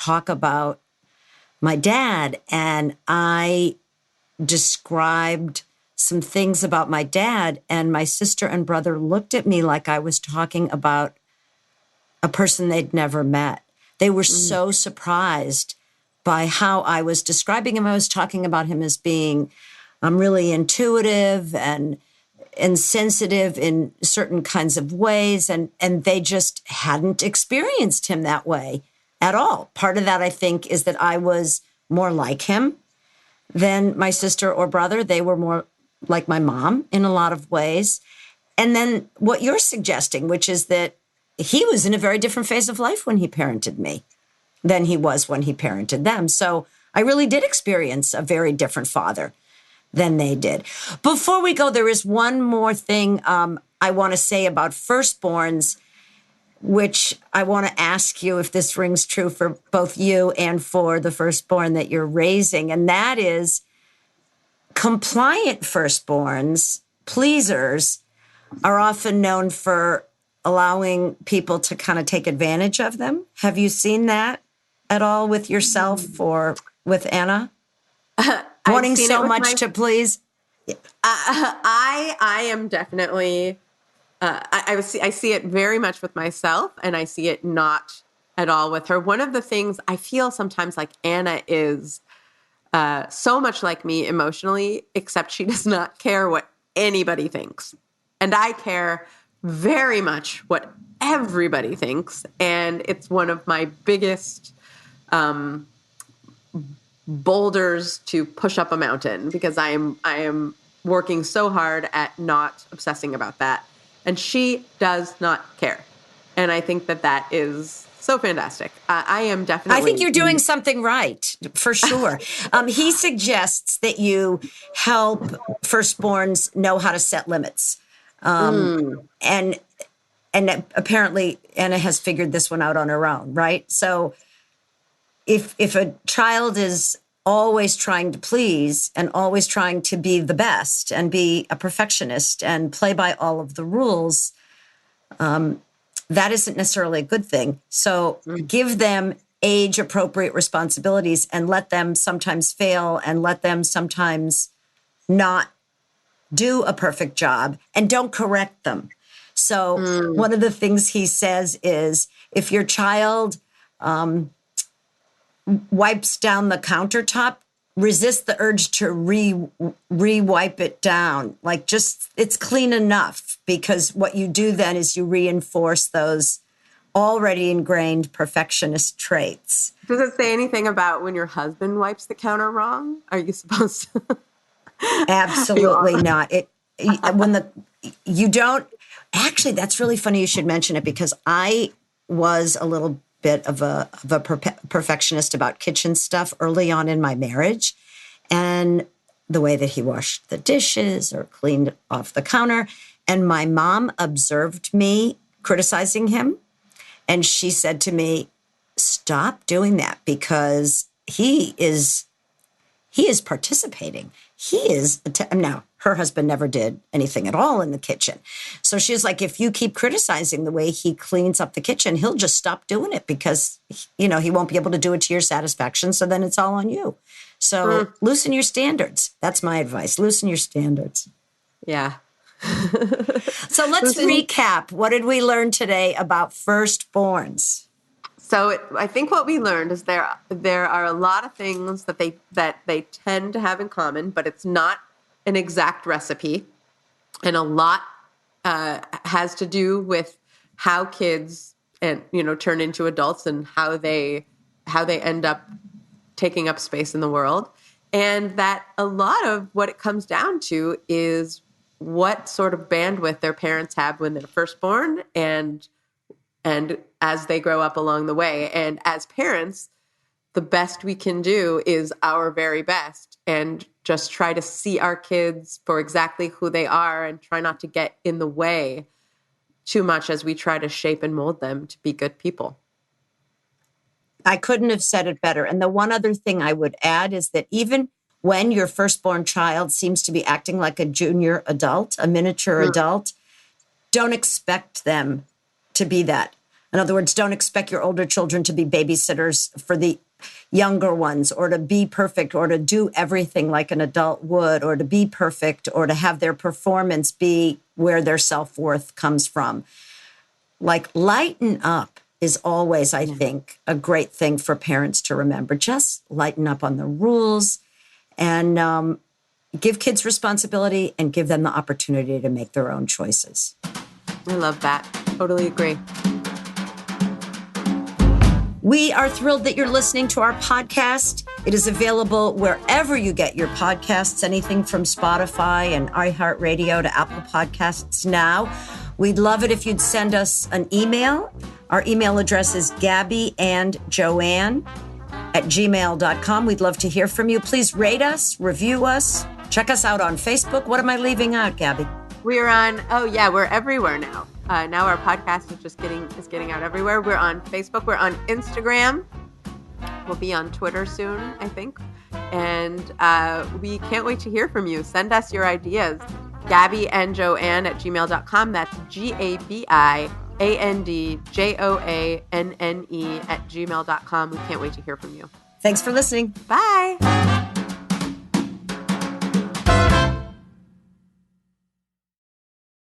talk about my dad, and I described some things about my dad, and my sister and brother looked at me like I was talking about a person they'd never met. They were so surprised by how I was describing him. I was talking about him as being really intuitive and sensitive in certain kinds of ways, and they just hadn't experienced him that way at all. Part of that, I think, is that I was more like him than my sister or brother. They were more like my mom in a lot of ways. And then what you're suggesting, which is that he was in a very different phase of life when he parented me than he was when he parented them. So I really did experience a very different father than they did. Before we go, there is one more thing I want to say about firstborns, which I want to ask you if this rings true for both you and for the firstborn that you're raising. And that is, compliant firstborns, pleasers, are often known for allowing people to kind of take advantage of them. Have you seen that at all with yourself or with Anna? Wanting so much to please? I am definitely, I see it very much with myself, and I see it not at all with her. One of the things I feel sometimes like Anna is so much like me emotionally, except she does not care what anybody thinks. And I care very much what everybody thinks. And it's one of my biggest boulders to push up a mountain, because I am working so hard at not obsessing about that. And she does not care. And I think that is so fantastic. I am definitely... I think you're doing something right, for sure. He suggests that you help firstborns know how to set limits. And apparently Anna has figured this one out on her own, right? So if a child is always trying to please and always trying to be the best and be a perfectionist and play by all of the rules, that isn't necessarily a good thing. So give them age-appropriate responsibilities and let them sometimes fail and let them sometimes not do a perfect job, and don't correct them. So one of the things he says is, if your child wipes down the countertop, resist the urge to re-wipe it down. Like, just, it's clean enough, because what you do then is you reinforce those already ingrained perfectionist traits. Does it say anything about when your husband wipes the counter wrong? Are you supposed to? Absolutely not. You don't, actually, that's really funny you should mention it, because I was a little bit of a perfectionist about kitchen stuff early on in my marriage, and the way that he washed the dishes or cleaned off the counter. And my mom observed me criticizing him, and she said to me, stop doing that, because he is participating. He is, now her husband never did anything at all in the kitchen. So she's like, if you keep criticizing the way he cleans up the kitchen, he'll just stop doing it, because, he won't be able to do it to your satisfaction. So then it's all on you. So loosen your standards. That's my advice. Loosen your standards. Yeah. So let's recap. What did we learn today about firstborns? So I think what we learned is there are a lot of things that they tend to have in common, but it's not an exact recipe, and a lot has to do with how kids turn into adults and how they end up taking up space in the world, and that a lot of what it comes down to is what sort of bandwidth their parents have when they're first born and as they grow up along the way. And as parents, the best we can do is our very best, and just try to see our kids for exactly who they are and try not to get in the way too much as we try to shape and mold them to be good people. I couldn't have said it better. And the one other thing I would add is that even when your firstborn child seems to be acting like a junior adult, a miniature adult, don't expect them to be that. In other words, don't expect your older children to be babysitters for the younger ones, or to be perfect, or to do everything like an adult would, or to be perfect, or to have their performance be where their self-worth comes from. Like, lighten up is always, I think, a great thing for parents to remember. Just lighten up on the rules and give kids responsibility and give them the opportunity to make their own choices. I love that. Totally agree. We are thrilled that you're listening to our podcast. It is available wherever you get your podcasts, anything from Spotify and iHeartRadio to Apple Podcasts now. We'd love it if you'd send us an email. Our email address is gabbyandjoanne@gmail.com. We'd love to hear from you. Please rate us, review us, check us out on Facebook. What am I leaving out, Gabby? We're on, we're everywhere now. Now our podcast is getting out everywhere. We're on Facebook. We're on Instagram. We'll be on Twitter soon, I think. And we can't wait to hear from you. Send us your ideas. GabbyandJoanne@gmail.com. That's GABIANDJOANNE@gmail.com. We can't wait to hear from you. Thanks for listening. Bye.